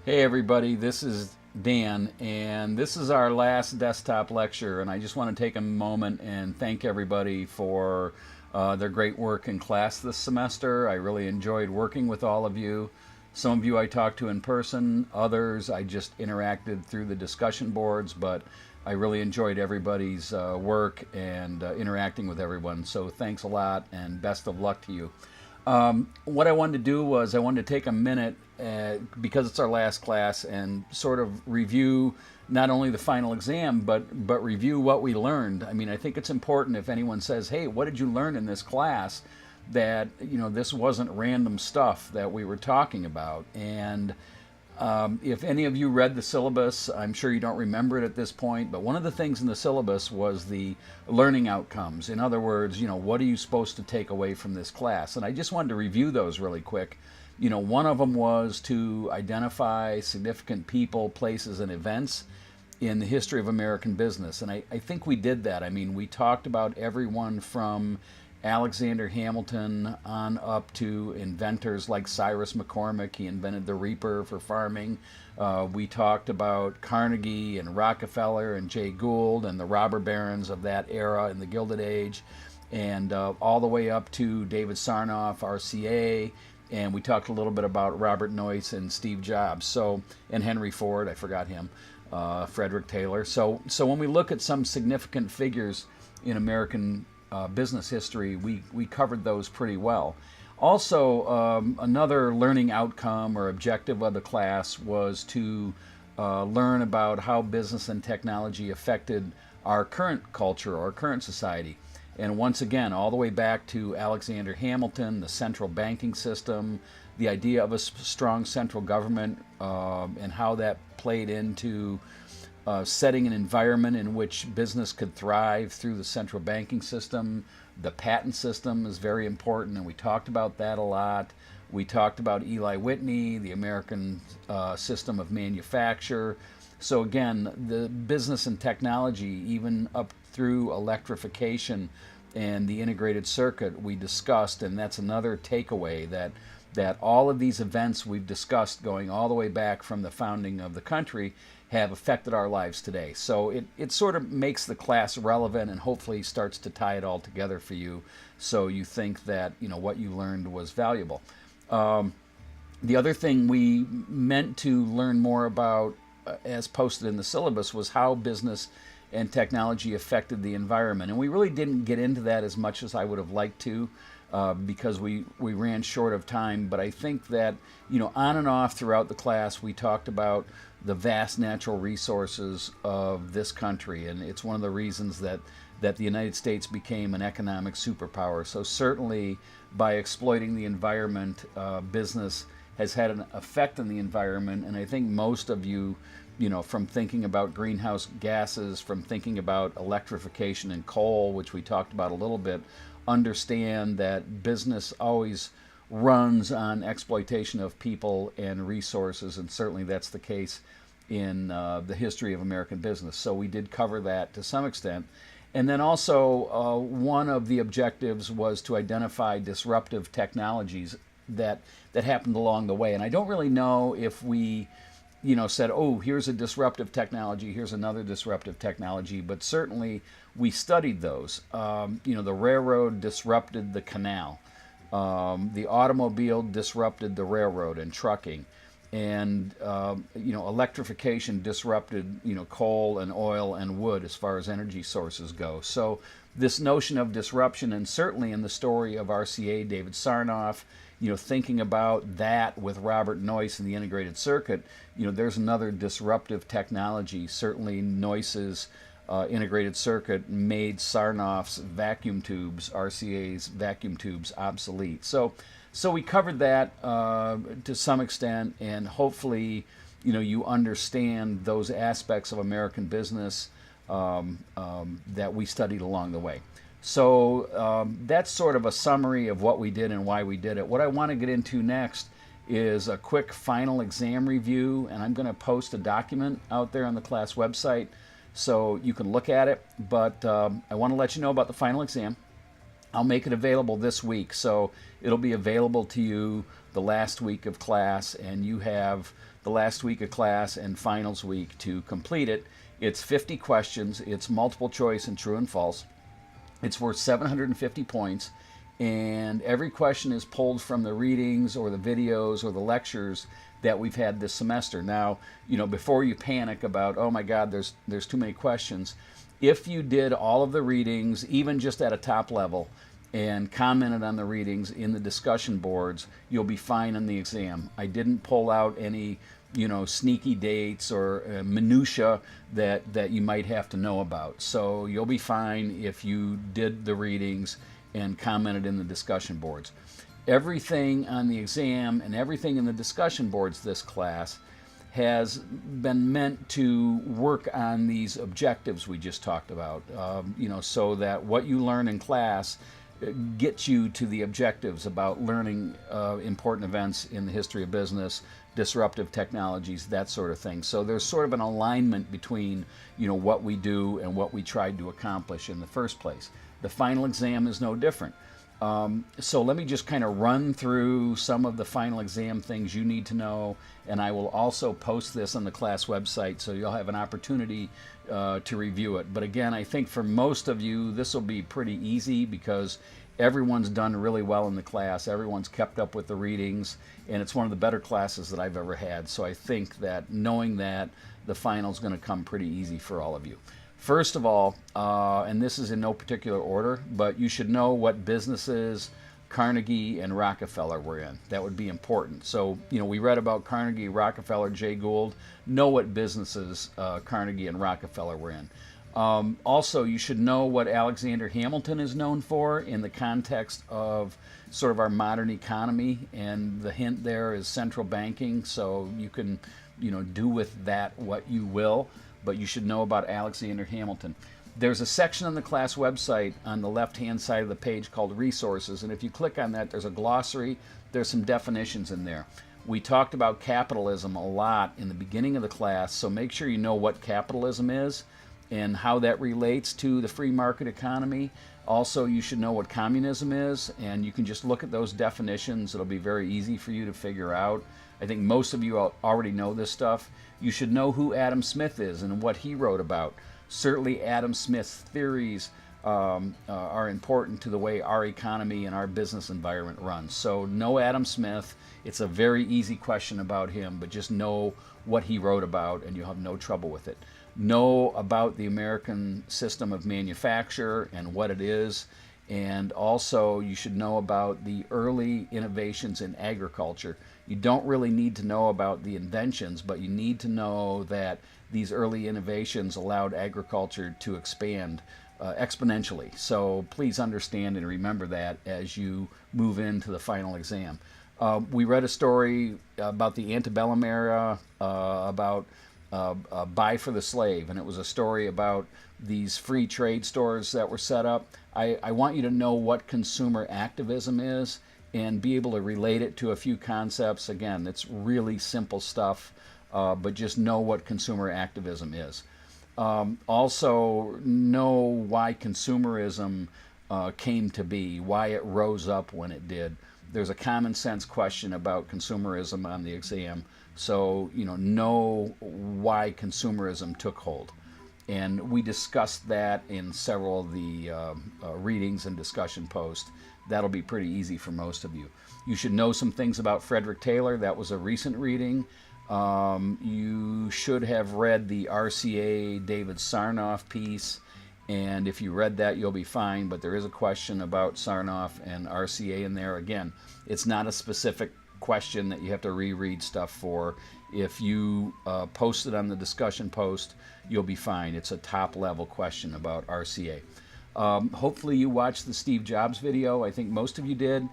Hey everybody, this is Dan, and this is our last desktop lecture, and I just want to take a moment and thank everybody for their great work in class this semester. I really enjoyed working with all of you. Some of you I talked to in person, others I just interacted through the discussion boards, but I really enjoyed everybody's work and interacting with everyone. So thanks a lot and best of luck to you. What I wanted to do was I wanted to take a minute because it's our last class and sort of review not only the final exam but review what we learned. I mean, I think it's important if anyone says, "Hey, what did you learn in this class?" that this wasn't random stuff that we were talking about. And if any of you read the syllabus, I'm sure you don't remember it at this point, but one of the things in the syllabus was the learning outcomes. In other words, what are you supposed to take away from this class? And I just wanted to review those really quick. One of them was to identify significant people, places, and events in the history of American business. And I think we did that. I mean, we talked about everyone from Alexander Hamilton on up to inventors like Cyrus McCormick. He invented the reaper for farming. We talked about Carnegie and Rockefeller and Jay Gould and the robber barons of that era in the Gilded Age, and all the way up to David Sarnoff, RCA. And we talked a little bit about Robert Noyce and Steve Jobs. And Henry Ford, I forgot him, Frederick Taylor. So when we look at some significant figures in American business history, we covered those pretty well. Also, another learning outcome or objective of the class was to learn about how business and technology affected our current culture or current society. And once again, all the way back to Alexander Hamilton, the central banking system, the idea of a strong central government, and how that played into setting an environment in which business could thrive through the central banking system. The patent system is very important, and we talked about that a lot. We talked about Eli Whitney, the American system of manufacture. So again, the business and technology, even up through electrification and the integrated circuit, we discussed, and that's another takeaway that all of these events we've discussed going all the way back from the founding of the country have affected our lives today. So it sort of makes the class relevant and hopefully starts to tie it all together for you so you think that what you learned was valuable. The other thing we meant to learn more about, as posted in the syllabus, was how business and technology affected the environment. And we really didn't get into that as much as I would have liked to, because we ran short of time. But I think that, on and off throughout the class, we talked about the vast natural resources of this country. And it's one of the reasons that the United States became an economic superpower. So certainly by exploiting the environment, business has had an effect on the environment. And I think most of you, from thinking about greenhouse gases, from thinking about electrification and coal, which we talked about a little bit, understand that business always runs on exploitation of people and resources, and certainly that's the case in the history of American business. So we did cover that to some extent. And then also, one of the objectives was to identify disruptive technologies that happened along the way. And I don't really know if we said, oh, here's a disruptive technology, here's another disruptive technology, but certainly we studied those. The railroad disrupted the canal. The automobile disrupted the railroad and trucking. And, electrification disrupted, coal and oil and wood as far as energy sources go. So this notion of disruption, and certainly in the story of RCA, David Sarnoff, thinking about that with Robert Noyce and the integrated circuit, there's another disruptive technology. Certainly Noyce's integrated circuit made Sarnoff's vacuum tubes, RCA's vacuum tubes, obsolete. So we covered that to some extent, and hopefully, you understand those aspects of American business that we studied along the way. So that's sort of a summary of what we did and why we did it. What I want to get into next is a quick final exam review, and I'm going to post a document out there on the class website so you can look at it. But I want to let you know about the final exam. I'll make it available this week, so it'll be available to you the last week of class, and you have the last week of class and finals week to complete it. It's 50 questions. It's multiple choice and true and false. It's worth 750 points, and every question is pulled from the readings or the videos or the lectures that we've had this semester. Now, before you panic about, oh my God, there's too many questions, if you did all of the readings, even just at a top level, and commented on the readings in the discussion boards, you'll be fine on the exam. I didn't pull out any sneaky dates or minutia that you might have to know about. So you'll be fine if you did the readings and commented in the discussion boards. Everything on the exam and everything in the discussion boards this class has been meant to work on these objectives we just talked about, so that what you learn in class gets you to the objectives about learning important events in the history of business, disruptive technologies, that sort of thing. So there's sort of an alignment between what we do and what we tried to accomplish in the first place. The final exam is no different. So let me just kind of run through some of the final exam things you need to know, and I will also post this on the class website so you'll have an opportunity to review it. But again, I think for most of you this will be pretty easy because everyone's done really well in the class. Everyone's kept up with the readings, and it's one of the better classes that I've ever had. So I think that knowing that, the final's going to come pretty easy for all of you. First of all, and this is in no particular order, but you should know what businesses Carnegie and Rockefeller were in. That would be important. So, we read about Carnegie, Rockefeller, Jay Gould. Know what businesses Carnegie and Rockefeller were in. Also, you should know what Alexander Hamilton is known for in the context of sort of our modern economy, and the hint there is central banking, so you can, do with that what you will, but you should know about Alexander Hamilton. There's a section on the class website on the left-hand side of the page called Resources, and if you click on that, there's a glossary. There's some definitions in there. We talked about capitalism a lot in the beginning of the class, so make sure you know what capitalism is and how that relates to the free market economy. Also, you should know what communism is, and you can just look at those definitions. It'll be very easy for you to figure out. I think most of you already know this stuff. You should know who Adam Smith is and what he wrote about. Certainly Adam Smith's theories are important to the way our economy and our business environment runs. So know Adam Smith. It's a very easy question about him, but just know what he wrote about and you'll have no trouble with it. Know about the American system of manufacture and what it is. And also you should know about the early innovations in agriculture. You don't really need to know about the inventions, but you need to know that these early innovations allowed agriculture to expand exponentially. So please understand and remember that as you move into the final exam. We read a story about the antebellum era, about Buy for the Slave, and it was a story about these free trade stores that were set up. I want you to know what consumer activism is and be able to relate it to a few concepts. Again, it's really simple stuff, but just know what consumer activism is. Also, know why consumerism came to be, why it rose up when it did. There's a common sense question about consumerism on the exam, so know why consumerism took hold. And we discussed that in several of the readings and discussion posts. That'll be pretty easy for most of you. You should know some things about Frederick Taylor. That was a recent reading. You should have read the RCA David Sarnoff piece, and if you read that, you'll be fine, but there is a question about Sarnoff and RCA in there. Again, it's not a specific question that you have to reread stuff for. If you post it on the discussion post, you'll be fine. It's a top-level question about RCA. Hopefully you watched the Steve Jobs video. I think most of you did.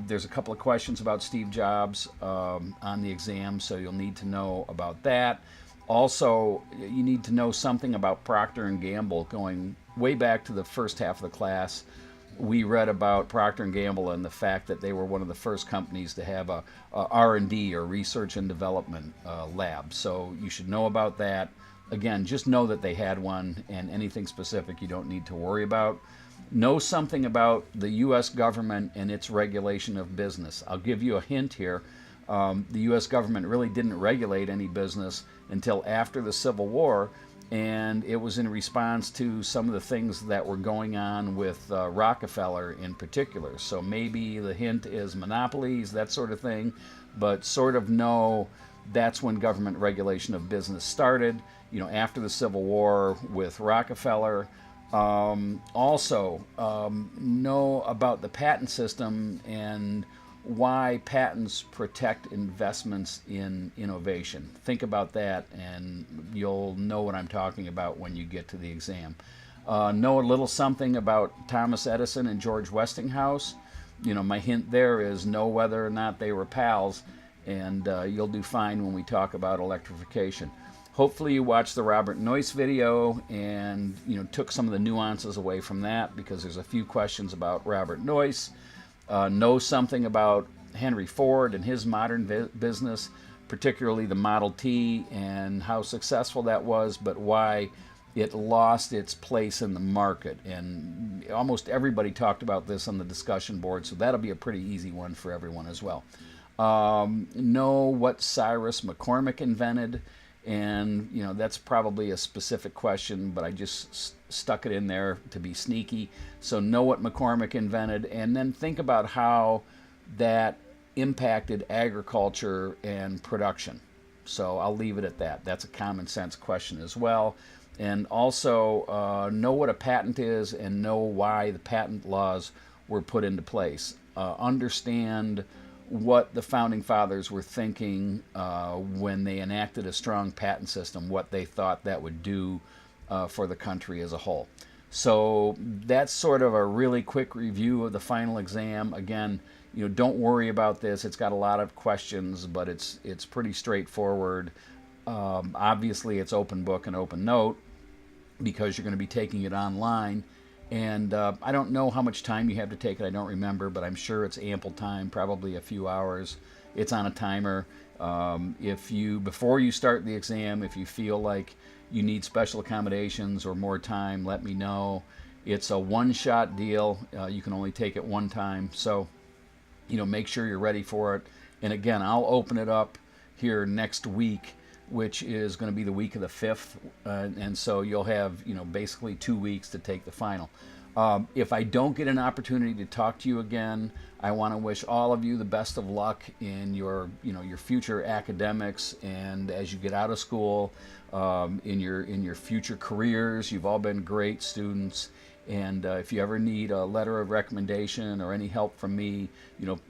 There's a couple of questions about Steve Jobs on the exam, so you'll need to know about that. Also, you need to know something about Procter & Gamble. Going way back to the first half of the class, we read about Procter & Gamble and the fact that they were one of the first companies to have a R&D, or research and development lab. So you should know about that. Again, just know that they had one, and anything specific you don't need to worry about. Know something about the U.S. government and its regulation of business. I'll give you a hint here. The U.S. government really didn't regulate any business until after the Civil War, and it was in response to some of the things that were going on with Rockefeller in particular. So maybe the hint is monopolies, that sort of thing, but sort of know that's when government regulation of business started, after the Civil War with Rockefeller. Also, know about the patent system and why patents protect investments in innovation. Think about that, and you'll know what I'm talking about when you get to the exam. Know a little something about Thomas Edison and George Westinghouse. My hint there is know whether or not they were pals, and you'll do fine when we talk about electrification. Hopefully you watched the Robert Noyce video and took some of the nuances away from that, because there's a few questions about Robert Noyce. Know something about Henry Ford and his modern business, particularly the Model T and how successful that was, but why it lost its place in the market. And almost everybody talked about this on the discussion board, so that'll be a pretty easy one for everyone as well. Know what Cyrus McCormick invented, and that's probably a specific question, but I just stuck it in there to be sneaky. So know what McCormick invented, and then think about how that impacted agriculture and production. So I'll leave it at that. That's a common sense question as well. And also know what a patent is and know why the patent laws were put into place. Understand what the founding fathers were thinking when they enacted a strong patent system, what they thought that would do for the country as a whole. So that's sort of a really quick review of the final exam. Again, don't worry about this. It's got a lot of questions, but it's pretty straightforward. Obviously, it's open book and open note because you're going to be taking it online. And I don't know how much time you have to take it. I don't remember, but I'm sure it's ample time, probably a few hours. It's on a timer. Before you start the exam, if you feel like you need special accommodations or more time, let me know. It's a one-shot deal. You can only take it one time. So, make sure you're ready for it. And again, I'll open it up here next week, which is going to be the week of the 5th. And so you'll have, basically 2 weeks to take the final. If I don't get an opportunity to talk to you again, I want to wish all of you the best of luck in your future academics, and as you get out of school, in your future careers. You've all been great students, and if you ever need a letter of recommendation or any help from me,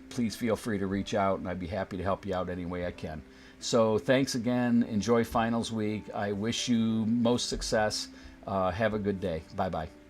please feel free to reach out, and I'd be happy to help you out any way I can. So thanks again. Enjoy finals week. I wish you most success. Have a good day. Bye-bye.